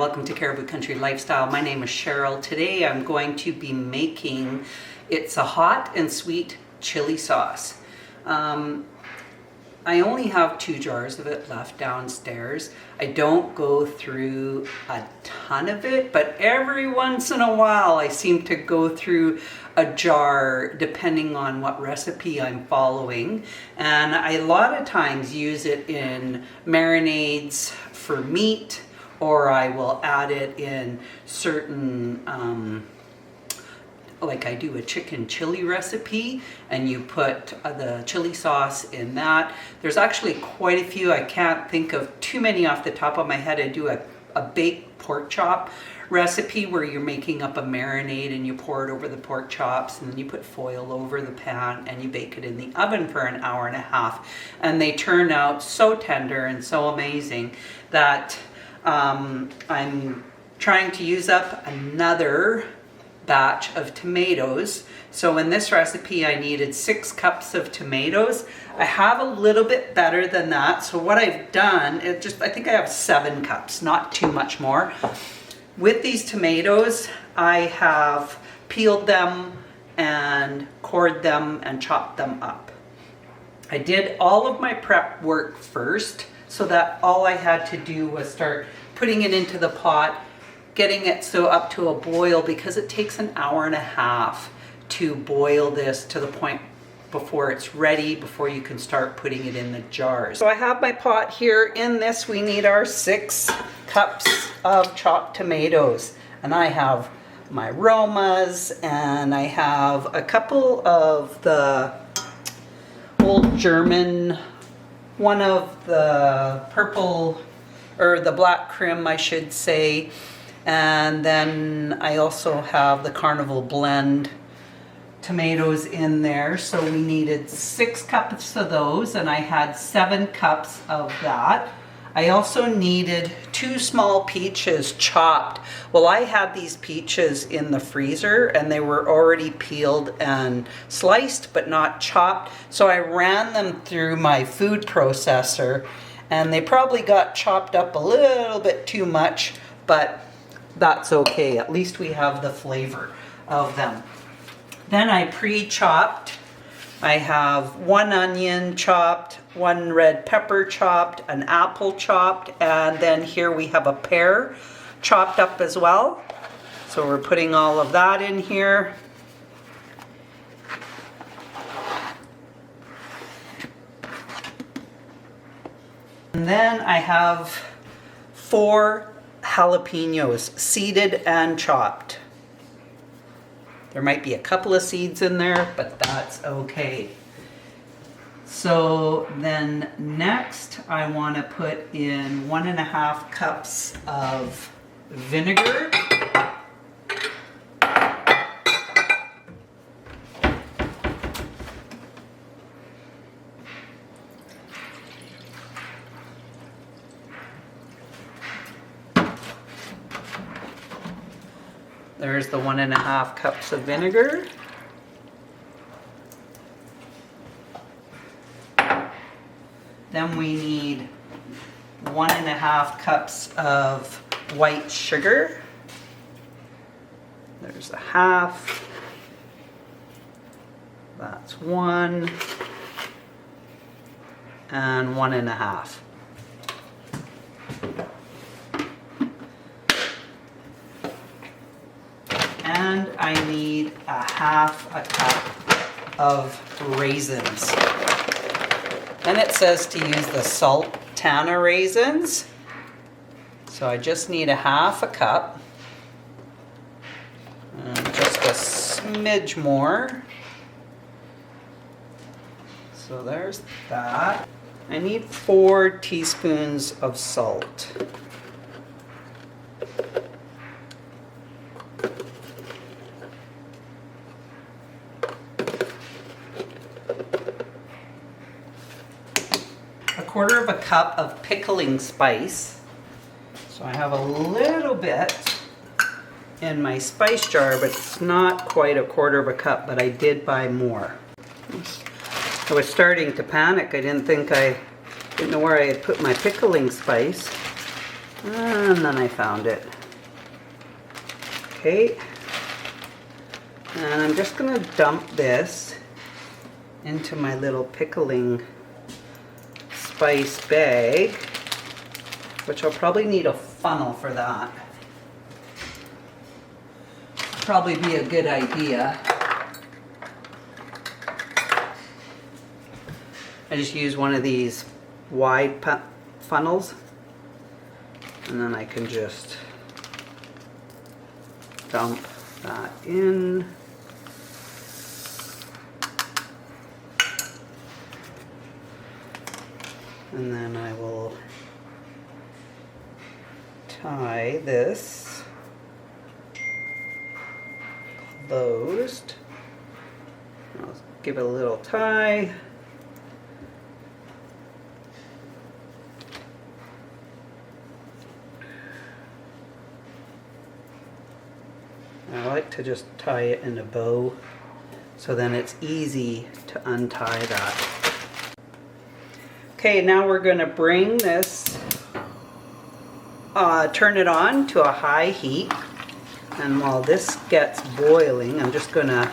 welcome to Caribou Country Lifestyle. My name is Cheryl. Today I'm going to be making It's a Hot and Sweet Chili Sauce. I only have 2 jars of it left downstairs. I don't go through a ton of it, but every once in a while I seem to go through a jar depending on what recipe I'm following. And I a lot of times use it in marinades for meat, or I will add it in certain like I do a chicken chili recipe and you put the chili sauce in that. There's actually quite a few. I can't think of too many off the top of my head. I do a baked pork chop recipe where you're making up a marinade and you pour it over the pork chops and then you put foil over the pan and you bake it in the oven for an hour and a half. And they turn out so tender and so amazing that I'm trying to use up another batch of tomatoes. So in this recipe I needed 6 cups of tomatoes. I have a little bit better than that. So what I've done, I think I have 7 cups, not too much more. With these tomatoes, I have peeled them and cored them and chopped them up. I did all of my prep work first so that all I had to do was start putting it into the pot, getting it so up to a boil, because it takes an hour and a half to boil this to the point before it's ready, before you can start putting it in the jars. So I have my pot here. In this we need our 6 cups of chopped tomatoes, and I have my Romas and I have a couple of the old German, one of the purple or the black Krim I should say. And then I also have the Carnival Blend tomatoes in there. So we needed 6 cups of those, and I had 7 cups of that. I also needed 2 small peaches chopped. Well, I had these peaches in the freezer and they were already peeled and sliced but not chopped. So I ran them through my food processor and they probably got chopped up a little bit too much, but that's okay. At least we have the flavor of them. Then I pre-chopped. I have 1 onion chopped, 1 red pepper chopped, an apple chopped, and then here we have a pear chopped up as well. So we're putting all of that in here. And then I have 4 jalapenos, seeded and chopped. There might be a couple of seeds in there, but that's okay. So then next I want to put in 1.5 cups of vinegar. There's the 1.5 cups of vinegar. Then we need 1.5 cups of white sugar. There's a half. That's 1. And 1.5. And I need a 1/2 cup of raisins. And it says to use the Sultana raisins. So I just need a 1/2 cup. And just a smidge more. So there's that. I need 4 teaspoons of salt. A 1/4 cup of pickling spice. So I have a little bit in my spice jar, but it's not quite a 1/4 cup, but I did buy more. I was starting to panic. I didn't know where I had put my pickling spice. And then I found it. Okay. And I'm just going to dump this into my little pickling spice bag, which I'll probably need a funnel for that. Probably be a good idea. I just use one of these wide funnels, and then I can just dump that in. And then I will tie this closed. I'll give it a little tie. I like to just tie it in a bow, so then it's easy to untie that. Okay, now we're going to bring this, turn it on to a high heat, and while this gets boiling, I'm just going to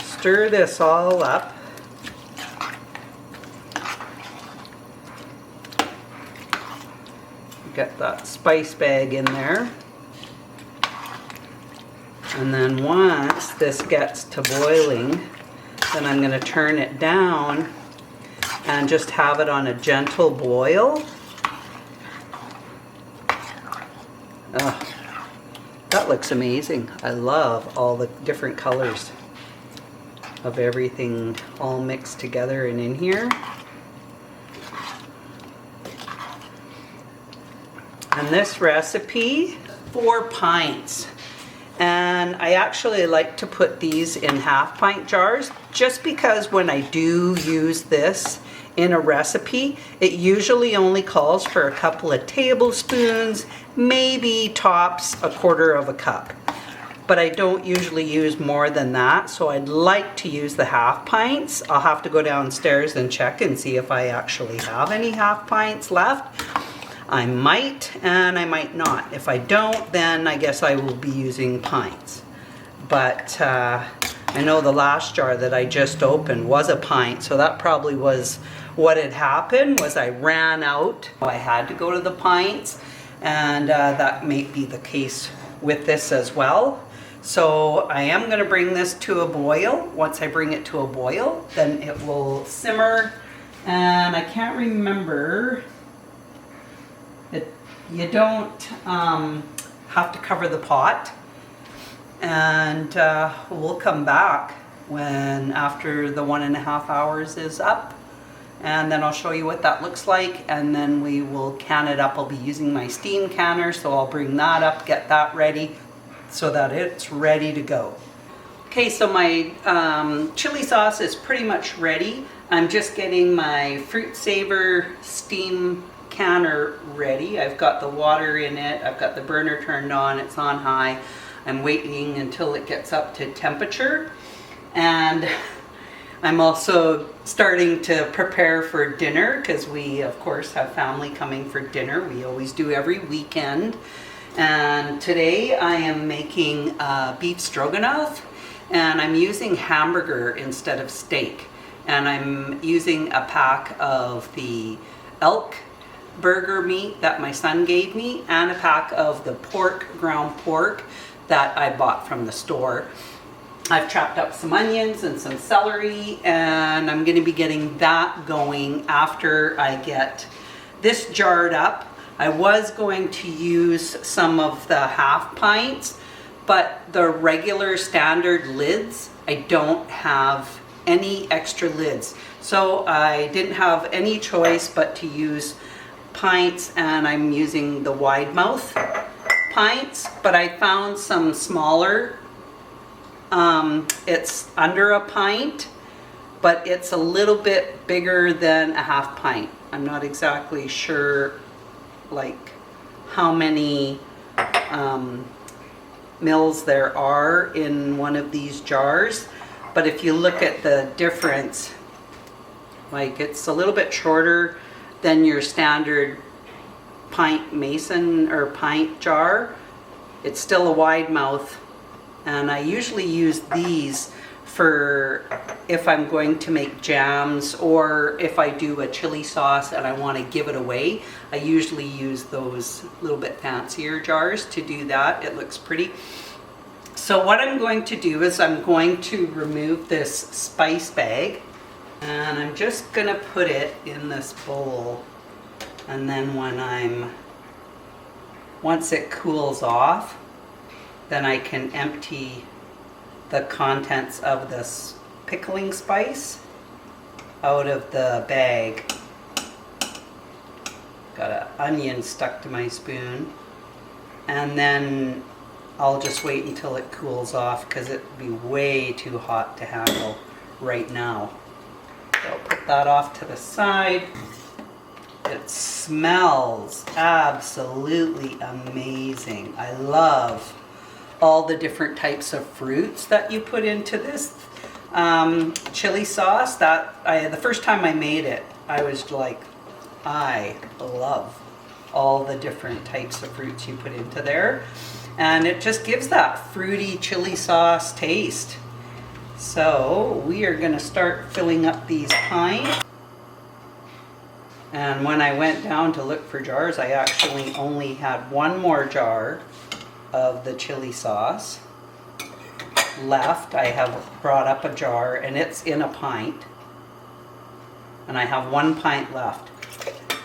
stir this all up. Get that spice bag in there. And then once this gets to boiling, then I'm going to turn it down and just have it on a gentle boil. Oh, that looks amazing. I love all the different colors of everything all mixed together and in here. And this recipe, 4 pints. And I actually like to put these in half-pint jars, just because when I do use this in a recipe, it usually only calls for a couple of tablespoons, maybe tops a quarter of a cup. But I don't usually use more than that, so I'd like to use the half pints. I'll have to go downstairs and check and see if I actually have any half pints left. I might, and I might not. If I don't, then I guess I will be using pints. But I know the last jar that I just opened was a pint, so that probably was what had happened, was I ran out. I had to go to the pints, and that may be the case with this as well. So I am going to bring this to a boil. Once I bring it to a boil, then it will simmer, and I can't remember. You don't have to cover the pot, and we'll come back when after the 1.5 hours is up, and then I'll show you what that looks like, and then we will can it up. I'll be using my steam canner, so I'll bring that up, get that ready so that it's ready to go. Okay, so my chili sauce is pretty much ready. I'm just getting my Fruit Saver steam canner ready. I've got the water in it, I've got the burner turned on, it's on high. I'm waiting until it gets up to temperature, and I'm also starting to prepare for dinner, because we of course have family coming for dinner. We always do every weekend, and today I am making beef stroganoff, and I'm using hamburger instead of steak, and I'm using a pack of the elk burger meat that my son gave me, and a pack of the ground pork that I bought from the store. I've chopped up some onions and some celery, and I'm going to be getting that going after I get this jarred up. I was going to use some of the half pints, but the regular standard lids, I don't have any extra lids. So I didn't have any choice but to use pints, and I'm using the wide mouth pints, but I found some smaller. It's under a pint, but it's a little bit bigger than a half pint. I'm not exactly sure like how many mils there are in one of these jars, but if you look at the difference, like it's a little bit shorter than your standard pint mason or pint jar. It's still a wide mouth, and I usually use these for if I'm going to make jams, or if I do a chili sauce and I want to give it away. I usually use those little bit fancier jars to do that. It looks pretty. So what I'm going to do is I'm going to remove this spice bag, and I'm just going to put it in this bowl. And then once it cools off, then I can empty the contents of this pickling spice out of the bag. Got an onion stuck to my spoon, and then I'll just wait until it cools off because it'd be way too hot to handle right now. So I'll put that off to the side. It smells absolutely amazing. I love all the different types of fruits that you put into this chili sauce. The first time I made it, I was like, I love all the different types of fruits you put into there. And it just gives that fruity chili sauce taste. So we are gonna start filling up these pints. And when I went down to look for jars, I actually only had one more jar of the chili sauce left. I have brought up a jar, and it's in a pint, and I have 1 pint left.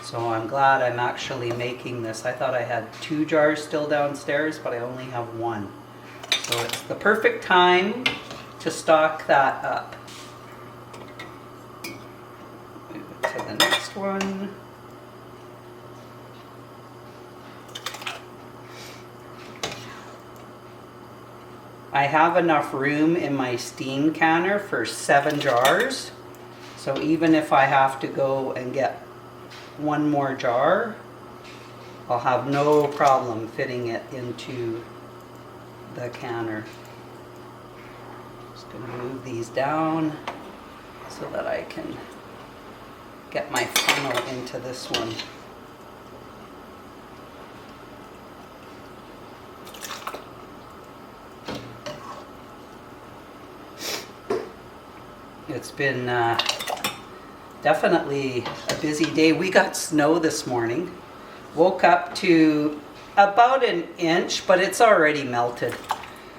So I'm glad I'm actually making this. I thought I had 2 jars still downstairs, but I only have 1. So it's the perfect time to stock that up. Move it to the next one. I have enough room in my steam canner for 7 jars. So even if I have to go and get 1 more jar, I'll have no problem fitting it into the canner. Just going to move these down so that I can get my funnel into this one. It's been definitely a busy day. We got snow this morning. Woke up to about an inch, but it's already melted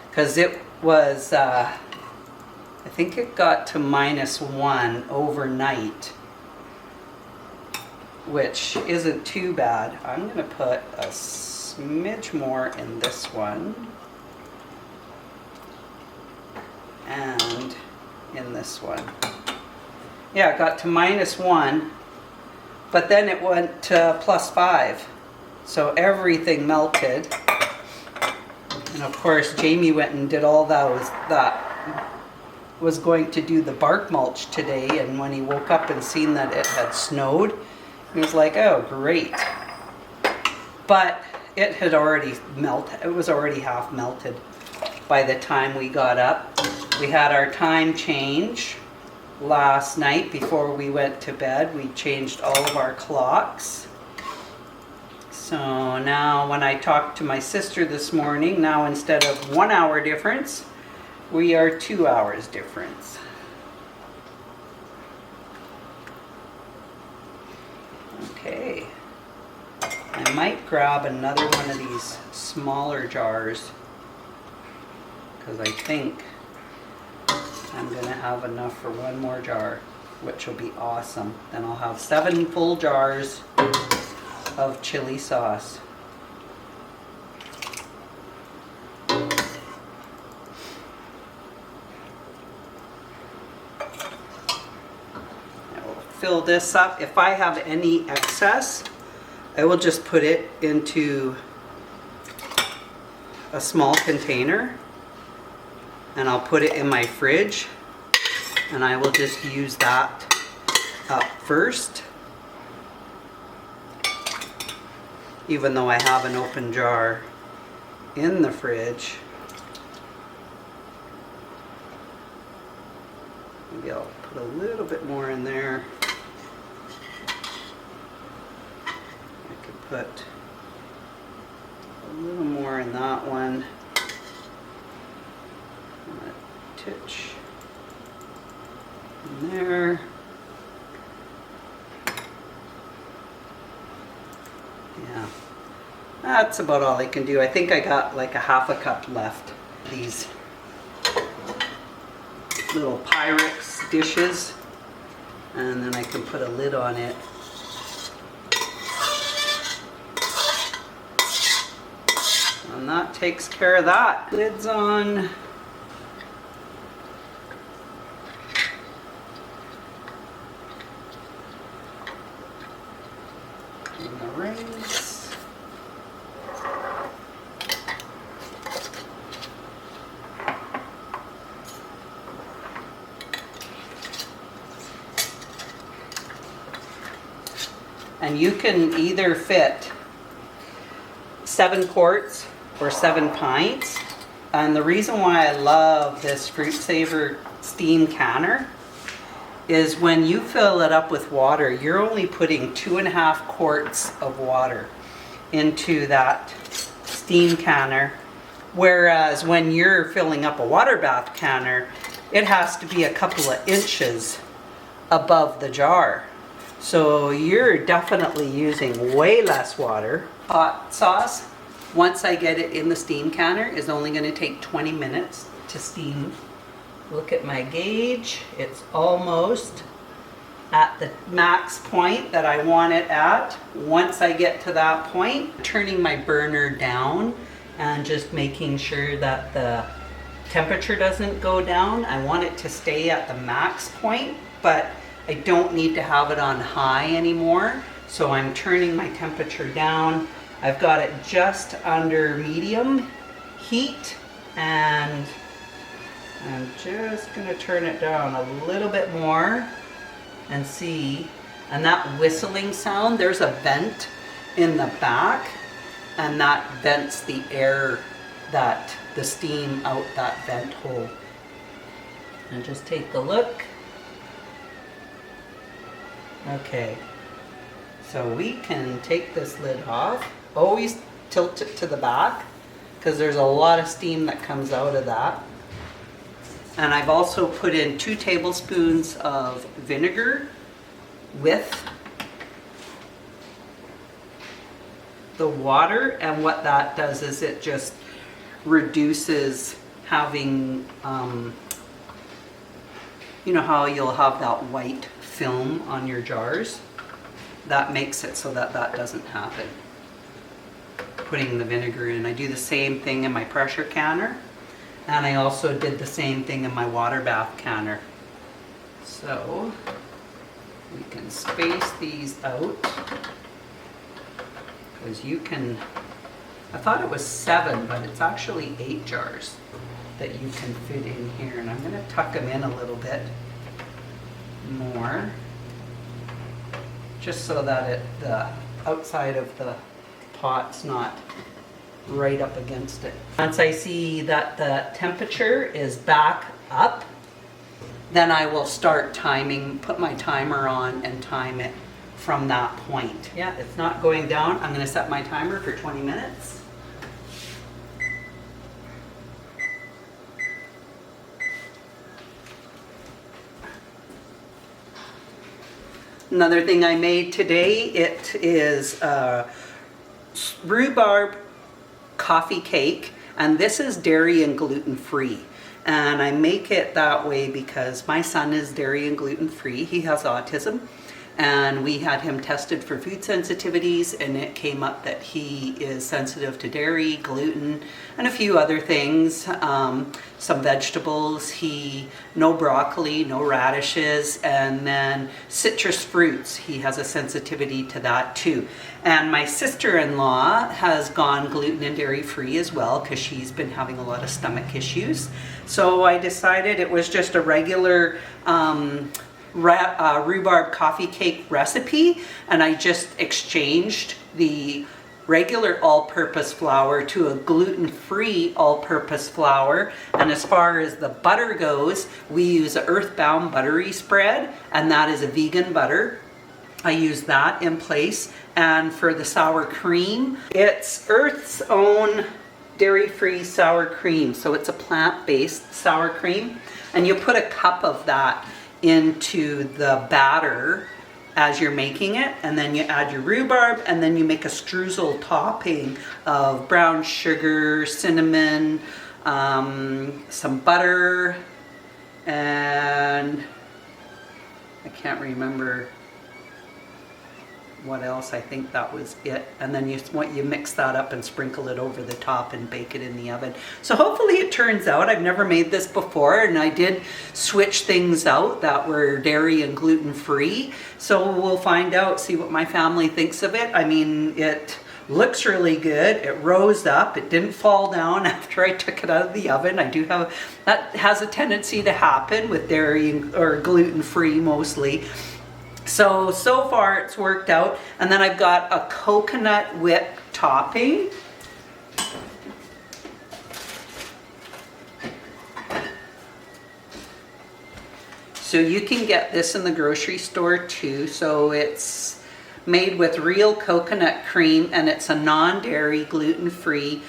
because it was, I think it got to -1 overnight, which isn't too bad. I'm going to put a smidge more in this one and in this one. Yeah, it got to -1, but then it went to +5. So everything melted. And of course, Jamie went and did all that was going to do the bark mulch today, and when he woke up and seen that it had snowed, he was like, oh great. But it had already melted. It was already half melted by the time we got up. We had our time change last night before we went to bed. We changed all of our clocks. So now when I talked to my sister this morning, now instead of 1 hour difference, we are 2 hours difference. Okay. I might grab another one of these smaller jars because I think I'm going to have enough for 1 more jar, which will be awesome. Then I'll have 7 full jars of chili sauce. I will fill this up. If I have any excess, I will just put it into a small container, and I'll put it in my fridge, and I will just use that up first, even though I have an open jar in the fridge. Maybe I'll put a little bit more in there. I could put a little more in that one. A titch in there. Yeah, that's about all I can do. I think I got like a half a cup left. These little Pyrex dishes, and then I can put a lid on it. And that takes care of that. Lid's on. And the rice. And you can either fit 7 quarts or 7 pints. And the reason why I love this Fruit Saver steam canner is when you fill it up with water, you're only putting 2.5 quarts of water into that steam canner. Whereas when you're filling up a water bath canner, it has to be a couple of inches above the jar. So you're definitely using way less water. Hot sauce, once I get it in the steam canner, is only going to take 20 minutes to steam. Look at my gauge. It's almost at the max point that I want it at. Once I get to that point, turning my burner down and just making sure that the temperature doesn't go down. I want it to stay at the max point, but I don't need to have it on high anymore. So I'm turning my temperature down. I've got it just under medium heat, and I'm just gonna turn it down a little bit more and see. And that whistling sound, there's a vent in the back, and that vents the air, that the steam out that vent hole. And just take a look. Okay, so we can take this lid off. Always tilt it to the back because there's a lot of steam that comes out of that. And I've also put in 2 tablespoons of vinegar with the water, and what that does is it just reduces having, you know how you'll have that white film on your jars? That makes it so that that doesn't happen. Putting the vinegar in. I do the same thing in my pressure canner, and I also did the same thing in my water bath canner. So we can space these out, because you can, I thought it was 7, but it's actually 8 jars that you can fit in here. And I'm going to tuck them in a little bit more, just so that the outside of the pot's not right up against it. Once I see that the temperature is back up, then I will start timing, put my timer on and time it from that point. Yeah, it's not going down. I'm going to set my timer for 20 minutes. Another thing I made today, it is rhubarb coffee cake, and this is dairy and gluten free. And I make it that way because my son is dairy and gluten free. He has autism, and we had him tested for food sensitivities, and it came up that he is sensitive to dairy, gluten, and a few other things. Some vegetables, no broccoli, no radishes, and then citrus fruits. He has a sensitivity to that too. And my sister-in-law has gone gluten and dairy free as well, because she's been having a lot of stomach issues. So I decided it was just a regular rhubarb coffee cake recipe, and I just exchanged the regular all-purpose flour to a gluten-free all-purpose flour. And as far as the butter goes, we use a Earthbound buttery spread, and that is a vegan butter. I use that in place. And for the sour cream, it's Earth's Own dairy-free sour cream. So it's a plant-based sour cream. And you put a cup of that into the batter as you're making it, and then you add your rhubarb, and then you make a streusel topping of brown sugar, cinnamon, some butter, and I can't remember what else. I think that was it. And then you mix that up and sprinkle it over the top and bake it in the oven. So hopefully it turns out. I've never made this before, and I did switch things out that were dairy and gluten free. So we'll find out, see what my family thinks of it. I mean, it looks really good. It rose up. It didn't fall down after I took it out of the oven. I do have, that has a tendency to happen with dairy or gluten free mostly. So far it's worked out. And then I've got a coconut whip topping. So you can get this in the grocery store too. So it's made with real coconut cream, and it's a non-dairy, gluten-free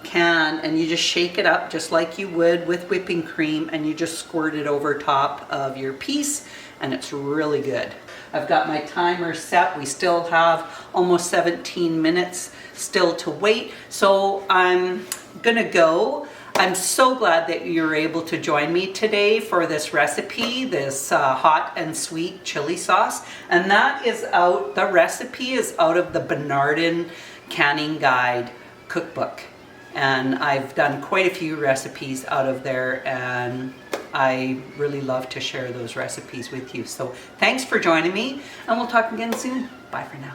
can, and you just shake it up just like you would with whipping cream, and you just squirt it over top of your piece, and it's really good. I've got my timer set. We still have almost 17 minutes still to wait, so I'm gonna go. I'm so glad that you're able to join me today for this recipe, this hot and sweet chili sauce. And that is out, the recipe is out of the Bernardin Canning Guide cookbook. And I've done quite a few recipes out of there, and I really love to share those recipes with you. So thanks for joining me, and we'll talk again soon. Bye for now.